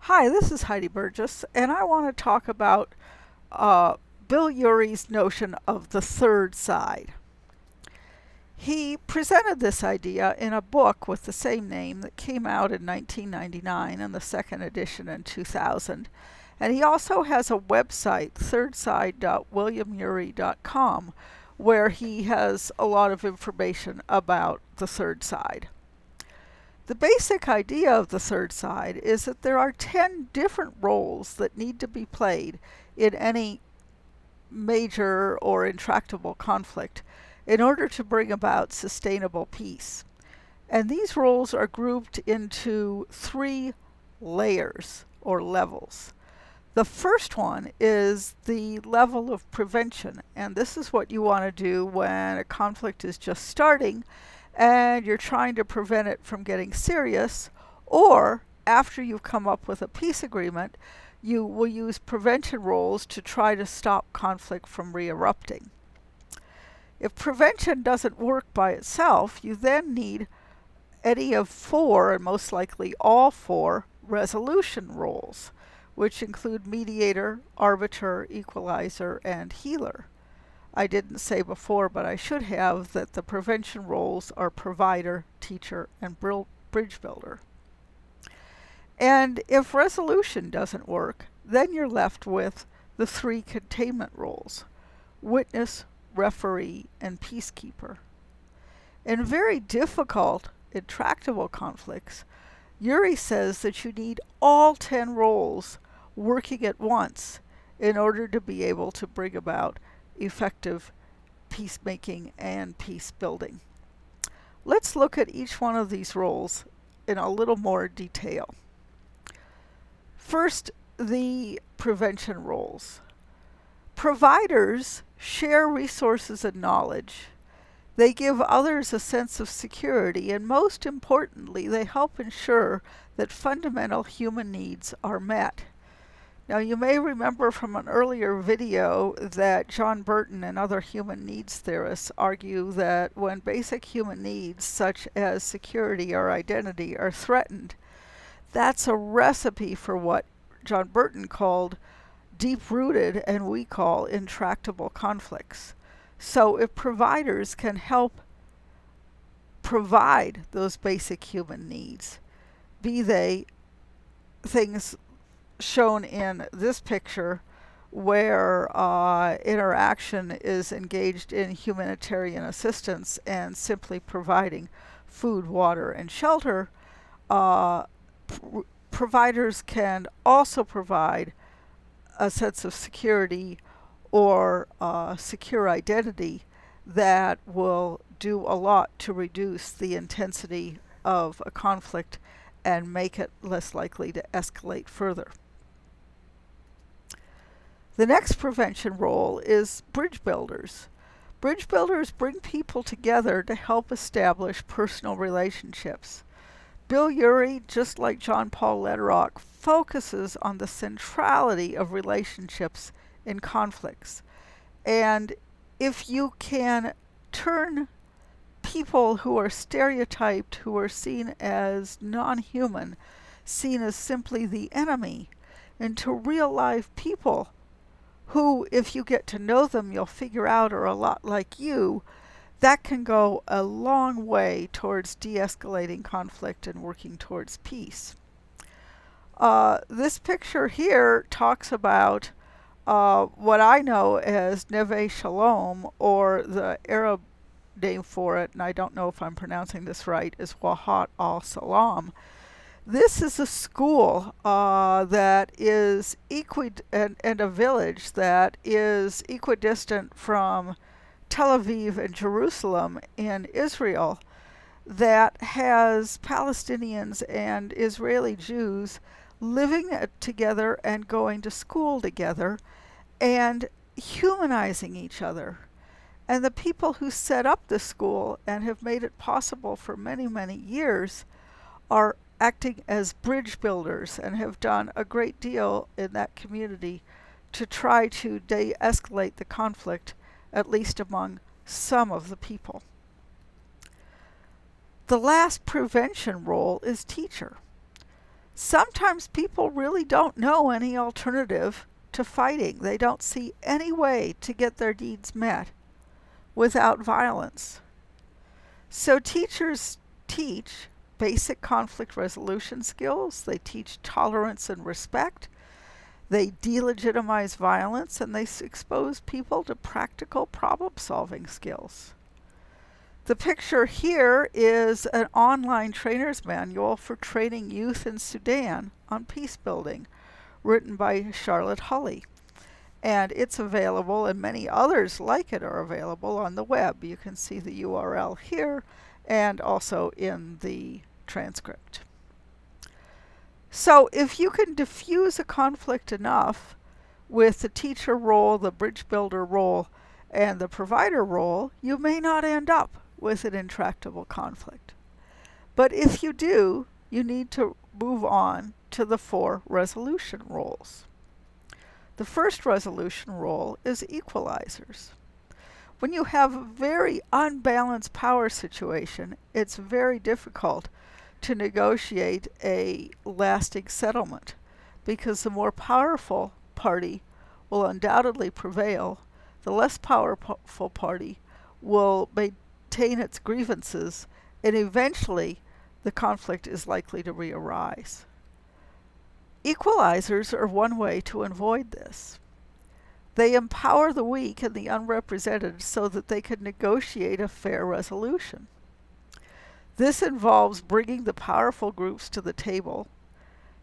Hi, this is Heidi Burgess, and I want to talk about uh, Bill Urey's notion of the third side. He presented this idea in a book with the same name that came out in 1999 and the second edition in 2000. And he also has a website, thirdside.williamurey.com, where he has a lot of information about the third side. The basic idea of the third side is that there are 10 different roles that need to be played in any major or intractable conflict in order to bring about sustainable peace. And these roles are grouped into three layers or levels. The first one is the level of prevention, and this is what you want to do when a conflict is just starting and you're trying to prevent it from getting serious, or after you've come up with a peace agreement, you will use prevention roles to try to stop conflict from re-erupting. If prevention doesn't work by itself, you then need any of four, and most likely all four, resolution roles, which include mediator, arbiter, equalizer, and healer. I didn't say before, but I should have, that the prevention roles are provider, teacher, and bridge builder. And if resolution doesn't work, then you're left with the three containment roles: witness, referee, and peacekeeper. In very difficult, intractable conflicts, Urey says that you need all 10 roles working at once in order to be able to bring about effective peacemaking and peace building. Let's look at each one of these roles in a little more detail. First, the prevention roles. Providers share resources and knowledge. They give others a sense of security, and most importantly, they help ensure that fundamental human needs are met. Now, you may remember from an earlier video that John Burton and other human needs theorists argue that when basic human needs such as security or identity are threatened, that's a recipe for what John Burton called deep-rooted and we call intractable conflicts. So if providers can help provide those basic human needs, be they things shown in this picture where interaction is engaged in humanitarian assistance and simply providing food, water, and shelter, providers can also provide a sense of security or secure identity that will do a lot to reduce the intensity of a conflict and make it less likely to escalate further. The next prevention role is bridge builders. Bridge builders bring people together to help establish personal relationships. Bill Urey, just like John Paul Lederach, focuses on the centrality of relationships in conflicts. And if you can turn people who are stereotyped, who are seen as non-human, seen as simply the enemy, into real live people who, if you get to know them, you'll figure out are a lot like you, that can go a long way towards de-escalating conflict and working towards peace. This picture here talks about what I know as Neve Shalom, or the Arab name for it, and I don't know if I'm pronouncing this right, is Wahat al-Salam. This is a school that is and a village that is equidistant from Tel Aviv and Jerusalem in Israel, that has Palestinians and Israeli Jews living together and going to school together and humanizing each other. And the people who set up this school and have made it possible for many, many years are acting as bridge builders and have done a great deal in that community to try to de-escalate the conflict, at least among some of the people. The last prevention role is teacher. Sometimes people really don't know any alternative to fighting. They don't see any way to get their needs met without violence. So teachers teach basic conflict resolution skills, they teach tolerance and respect, they delegitimize violence, and they expose people to practical problem-solving skills. The picture here is an online trainer's manual for training youth in Sudan on peace building, written by Charlotte Hulley. And it's available, and many others like it are available on the web. You can see the URL here and also in the transcript. So if you can diffuse a conflict enough with the teacher role, the bridge builder role, and the provider role, you may not end up with an intractable conflict. But if you do, you need to move on to the 4 resolution roles. The first resolution role is equalizers. When you have a very unbalanced power situation, it's very difficult to negotiate a lasting settlement because the more powerful party will undoubtedly prevail. The less powerful party will maintain its grievances, and eventually the conflict is likely to re-arise. Equalizers are one way to avoid this. They empower the weak and the unrepresented so that they can negotiate a fair resolution. This involves bringing the powerful groups to the table,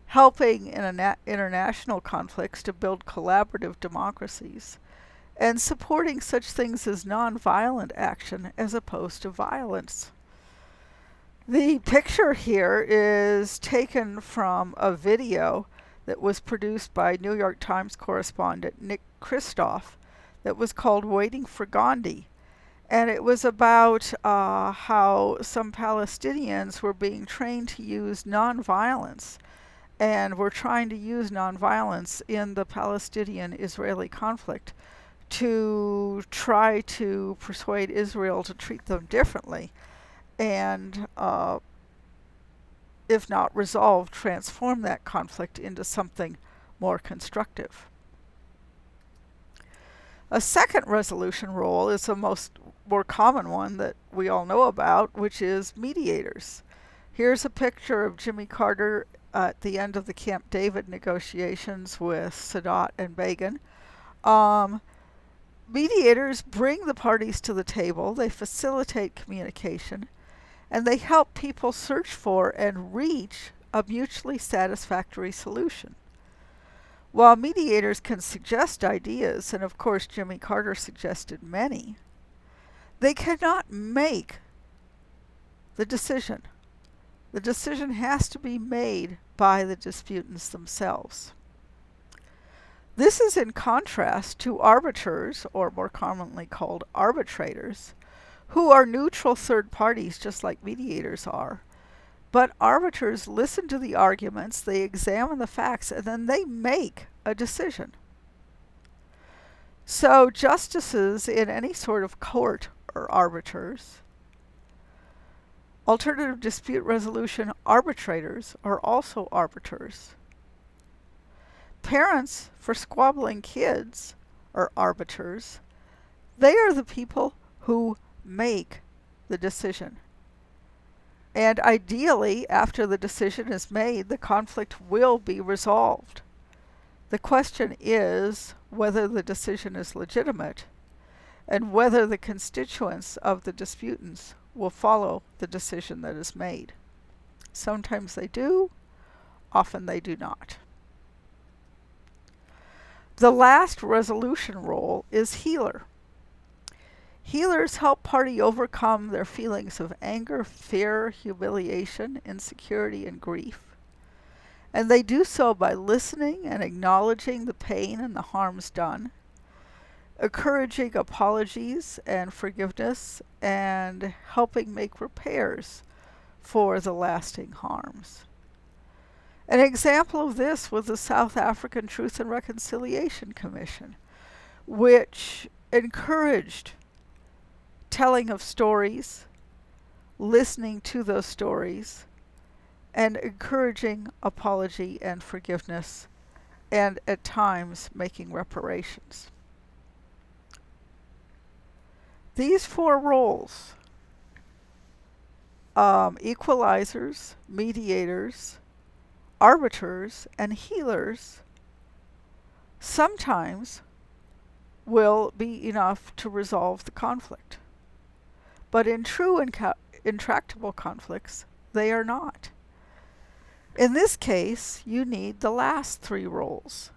helping in international conflicts to build collaborative democracies, and supporting such things as nonviolent action as opposed to violence. The picture here is taken from a video that was produced by New York Times correspondent Nick Kristof that was called Waiting for Gandhi. And it was about how some Palestinians were being trained to use nonviolence and were trying to use nonviolence in the Palestinian-Israeli conflict to try to persuade Israel to treat them differently and, if not resolve, transform that conflict into something more constructive. A second resolution role is the more common one that we all know about, which is mediators. Here's a picture of Jimmy Carter at the end of the Camp David negotiations with Sadat and Begin. Mediators bring the parties to the table, they facilitate communication, and they help people search for and reach a mutually satisfactory solution. While mediators can suggest ideas, and of course Jimmy Carter suggested many, they cannot make the decision. The decision has to be made by the disputants themselves. This is in contrast to arbiters, or more commonly called arbitrators, who are neutral third parties just like mediators are. But arbiters listen to the arguments, they examine the facts, and then they make a decision. So justices in any sort of court are arbiters. Alternative dispute resolution arbitrators are also arbiters. Parents for squabbling kids are arbiters. They are the people who make the decision. And ideally, after the decision is made, the conflict will be resolved. The question is whether the decision is legitimate and whether the constituents of the disputants will follow the decision that is made. Sometimes they do, often they do not. The last resolution role is healer. Healers help parties overcome their feelings of anger, fear, humiliation, insecurity, and grief. And they do so by listening and acknowledging the pain and the harms done, encouraging apologies and forgiveness, and helping make repairs for the lasting harms. An example of this was the South African Truth and Reconciliation Commission, which encouraged telling of stories, listening to those stories, and encouraging apology and forgiveness, and at times making reparations. These four roles, equalizers, mediators, arbiters, and healers, sometimes will be enough to resolve the conflict. But in true intractable conflicts, they are not. In this case, you need the last three roles,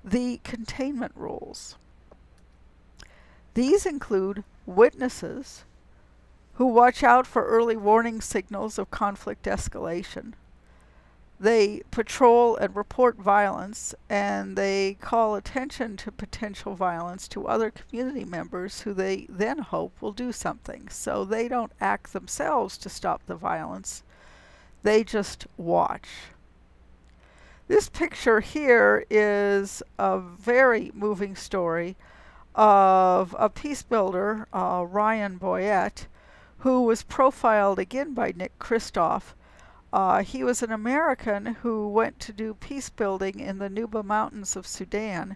the containment roles. These include witnesses, who watch out for early warning signals of conflict escalation. They patrol and report violence, and they call attention to potential violence to other community members who they then hope will do something. So they don't act themselves to stop the violence. They just watch. This picture here is a very moving story of a peace builder, Ryan Boyette, who was profiled again by Nick Kristof. He was an American who went to do peace building in the Nuba Mountains of Sudan,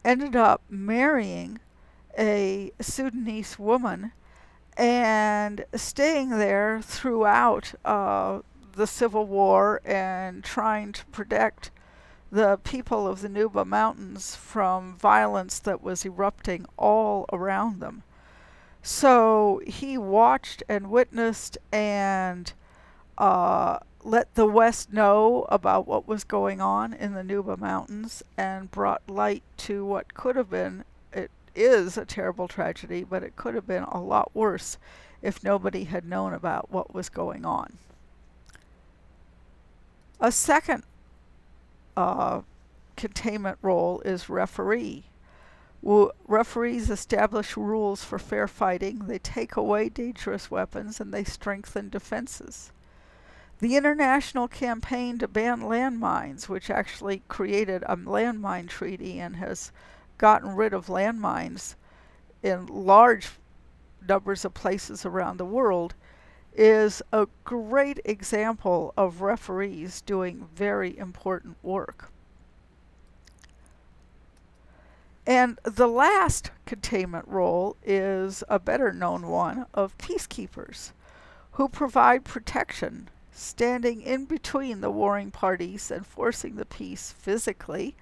ended up marrying a Sudanese woman, and staying there throughout the Civil War and trying to protect the people of the Nuba Mountains from violence that was erupting all around them. So he watched and witnessed and let the West know about what was going on in the Nuba Mountains and brought light to what could have been, it is a terrible tragedy, but it could have been a lot worse if nobody had known about what was going on. A second containment role is referee. Referees establish rules for fair fighting, they take away dangerous weapons, and they strengthen defenses. The international campaign to ban landmines, which actually created a landmine treaty and has gotten rid of landmines in large numbers of places around the world, is a great example of referees doing very important work. And the last containment role is a better known one of peacekeepers, who provide protection, standing in between the warring parties, enforcing the peace physically,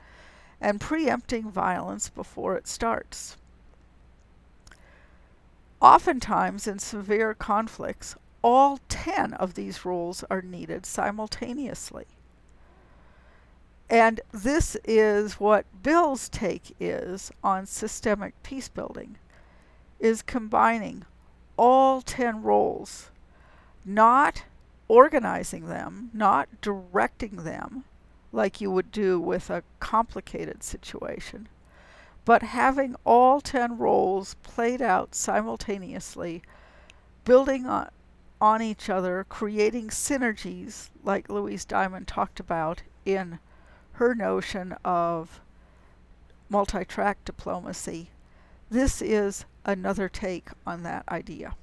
and preempting violence before it starts. Oftentimes in severe conflicts, all 10 of these roles are needed simultaneously. And this is what Bill's take is on systemic peace building, is combining all 10 roles, not organizing them, not directing them like you would do with a complicated situation, but having all 10 roles played out simultaneously, building on each other, creating synergies like Louise Diamond talked about in her notion of multi-track diplomacy. This is another take on that idea.